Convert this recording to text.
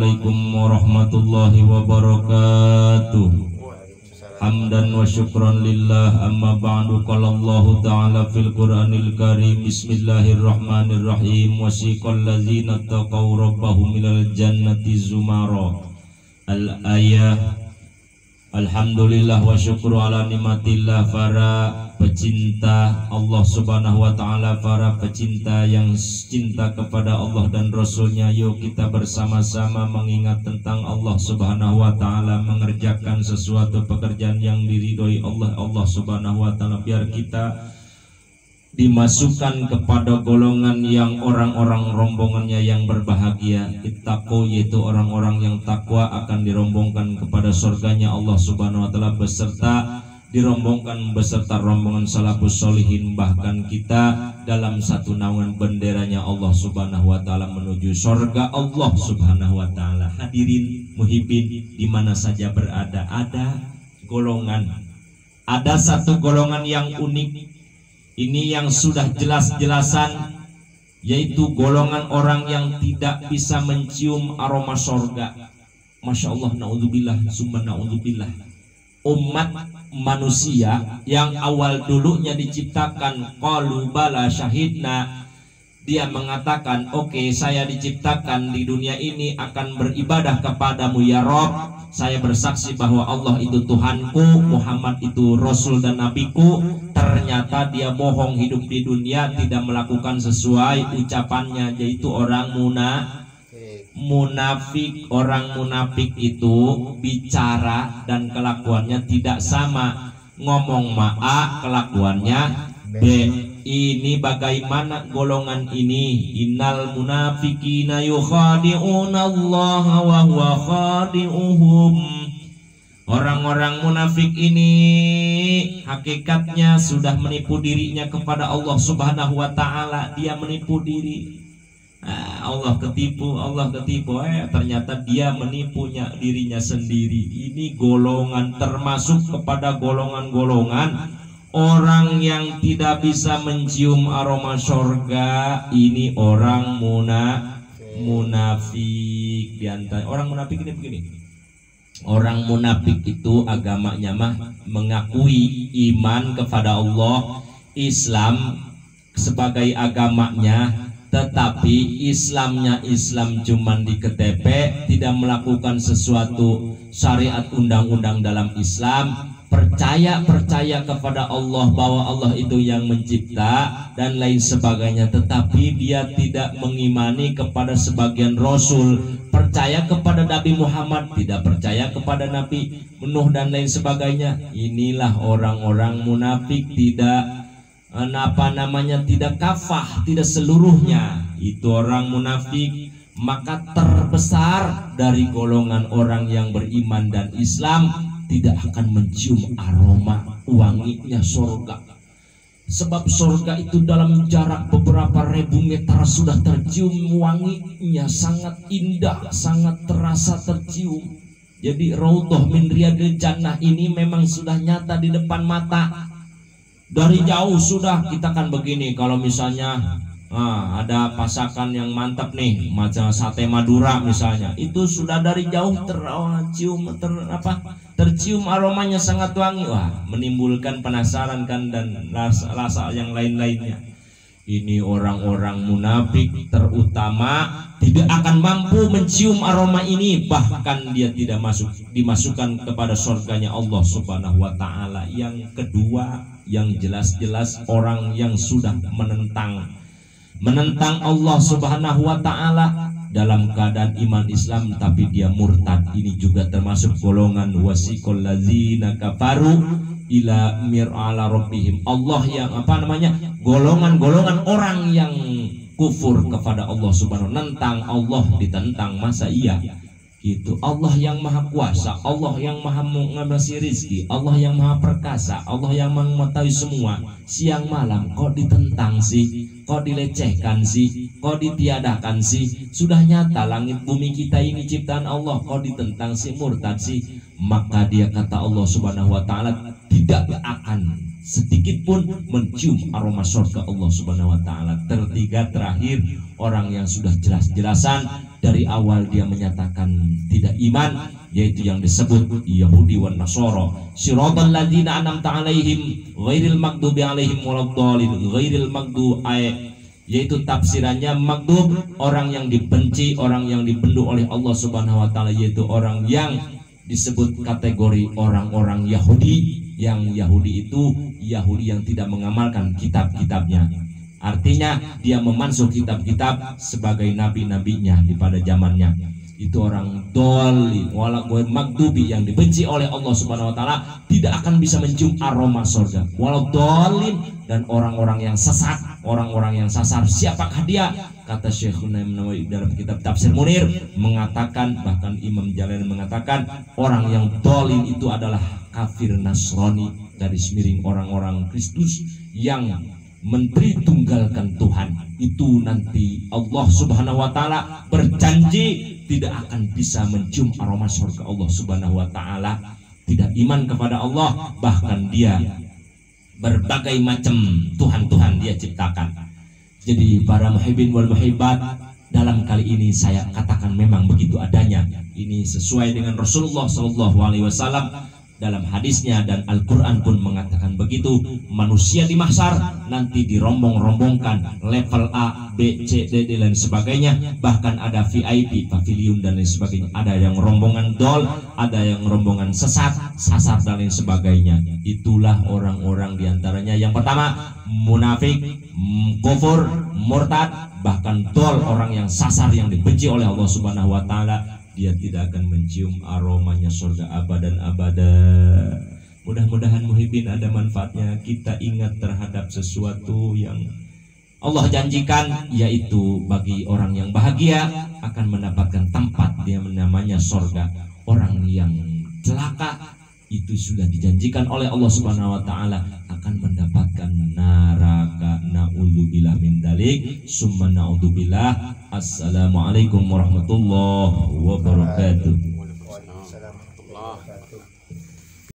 Assalamualaikum warahmatullahi wabarakatuh. Hamdan wa syukran lillah, amma ba'du. Qala Allahu ta'ala fil Qur'anil Karim, bismillahirrahmanirrahim. Wasiqal ladzina taqaw rabbahum ilal jannati zumara. Al-ayah. Alhamdulillah wa syukru ala nikmatillah. Para pecinta Allah subhanahu wa ta'ala, para pecinta yang cinta kepada Allah dan Rasulnya, yuk kita bersama-sama mengingat tentang Allah subhanahu wa ta'ala, mengerjakan sesuatu pekerjaan yang diridhoi Allah subhanahu wa ta'ala, biar kita dimasukkan kepada golongan yang orang-orang rombongannya yang berbahagia. Ittaqu, yaitu orang-orang yang takwa akan dirombongkan kepada surganya Allah subhanahu wa ta'ala, dirombongkan beserta rombongan salafus solihin. Bahkan kita dalam satu naungan benderanya Allah subhanahu wa ta'ala menuju surga Allah subhanahu wa ta'ala. Hadirin muhibbin dimana saja berada, ada golongan, ada satu golongan yang unik. Ini yang sudah jelas-jelasan, yaitu golongan orang yang tidak bisa mencium aroma surga. Masya Allah, na'udzubillah, summa na'udzubillah. Umat manusia yang awal dulunya diciptakan, qalu bala syahidna, dia mengatakan, oke, saya diciptakan di dunia ini akan beribadah kepadamu ya Rabb. Saya bersaksi bahwa Allah itu Tuhanku, Muhammad itu Rasul dan Nabiku. Ternyata dia bohong, hidup di dunia tidak melakukan sesuai ucapannya, yaitu orang munafik. Orang munafik itu bicara dan kelakuannya tidak sama. Ngomong A, kelakuannya B. Ini bagaimana golongan ini? Innal munafiqina yukhadi'una Allah wa huwa khadi'uhum. Orang-orang munafik ini hakikatnya sudah menipu dirinya kepada Allah subhanahu wa ta'ala. Dia menipu diri. Allah ketipu. Ternyata dia menipunya dirinya sendiri. Ini golongan termasuk kepada golongan-golongan orang yang tidak bisa mencium aroma surga. Ini orang munafik. Di antara orang munafik ini begini. Orang munafik itu agamanya mengakui iman kepada Allah, Islam sebagai agamanya, tetapi Islamnya Islam cuman di KTP, tidak melakukan sesuatu syariat undang-undang dalam Islam. Percaya kepada Allah bahwa Allah itu yang mencipta dan lain sebagainya, tetapi dia tidak mengimani kepada sebagian Rasul. Percaya kepada Nabi Muhammad, tidak percaya kepada Nabi Nuh dan lain sebagainya. Inilah orang-orang munafik, tidak tidak kafah, tidak seluruhnya. Itu orang munafik. Maka terbesar dari golongan orang yang beriman dan Islam tidak akan mencium aroma wanginya surga. Sebab surga itu dalam jarak beberapa ribu meter sudah tercium wanginya, sangat indah, sangat terasa tercium. Jadi raudhah min riyadil jannah ini memang sudah nyata di depan mata. Dari jauh sudah kita kan begini, kalau misalnya ada pasakan yang mantap nih, macam sate Madura misalnya, itu sudah dari jauh tercium aromanya sangat wangi. Wah, menimbulkan penasaran kan, dan rasa yang lain-lainnya. Ini orang-orang munafik terutama tidak akan mampu mencium aroma ini, bahkan dia tidak dimasukkan kepada surganya Allah subhanahu wa ta'ala. Yang kedua, yang jelas-jelas orang yang sudah menentang Allah subhanahu wa ta'ala dalam keadaan iman Islam tapi dia murtad. Ini juga termasuk golongan wasiqal ladzina kafaru ila mir'ala rabbihim. Allah yang golongan orang yang kufur kepada Allah subhanahu wa ta'ala, nentang Allah, ditentang. Masa iya gitu? Allah yang maha kuasa, Allah yang maha mengasih rizki, Allah yang maha perkasa, Allah yang mengetahui semua, siang malam kok ditentang sih, kok dilecehkan sih, kok ditiadakan sih? Sudah nyata langit bumi kita ini ciptaan Allah, kok ditentang sih, murtad sih? Maka dia kata Allah subhanahu wa ta'ala tidak akan sedikit pun mencium aroma surga Allah Subhanahu wa taala. Tertiga terakhir, orang yang sudah jelas-jelasan dari awal dia menyatakan tidak iman, yaitu yang disebut Yahudi wan Nasara. Siratal ladzina an'amta 'alaihim ghairil maghdubi 'alaihim waladdallin. Ghairil maghdubi yaitu tafsirannya maghdub, orang yang dibenci, orang yang dibendung oleh Allah Subhanahu wa taala, yaitu orang yang disebut kategori orang-orang Yahudi. Yang Yahudi itu Yahudi yang tidak mengamalkan kitab-kitabnya. Artinya dia memansuh kitab-kitab sebagai nabi-nabinya di pada zamannya. Itu orang dolin, walau magdubi, yang dibenci oleh Allah Subhanahu wa taala, tidak akan bisa mencium aroma surga. Walau dolin, dan orang-orang yang sesat, orang-orang yang sasar. Siapakah dia? Kata Syekhul Nawawi dalam kitab Tafsir Munir mengatakan, bahkan Imam Jalalain mengatakan, orang yang dolin itu adalah kafir Nasrani, garis miring orang-orang Kristus yang menteri tunggalkan Tuhan. Itu nanti Allah Subhanahu wa taala berjanji tidak akan bisa mencium aroma surga Allah Subhanahu wa taala. Tidak iman kepada Allah, bahkan dia berbagai macam Tuhan-Tuhan dia ciptakan. Jadi para muhibbin wal muhibbat, dalam kali ini saya katakan memang begitu adanya. Ini sesuai dengan Rasulullah SAW dalam hadisnya, dan Al-Quran pun mengatakan begitu. Manusia di mahsyar nanti dirombong-rombongkan, level A, B, C, D, dan lain sebagainya. Bahkan ada VIP, pavilion dan lain sebagainya. Ada yang rombongan dol, ada yang rombongan sesat, sasar dan lain sebagainya. Itulah orang-orang diantaranya. Yang pertama munafik, kufur, murtad, bahkan dol, orang yang sasar yang dibenci oleh Allah Subhanahu wa taala. Dia tidak akan mencium aromanya surga abadan abada. Mudah-mudahan muhibbin ada manfaatnya. Kita ingat terhadap sesuatu yang Allah janjikan, yaitu bagi orang yang bahagia akan mendapatkan tempat dia namanya surga. Orang yang celaka itu sudah dijanjikan oleh Allah Subhanahu wa taala akan mendapatkan neraka. Naudzubillah min dzalik, summa naudzubillah. Assalamualaikum warahmatullahi wabarakatuh.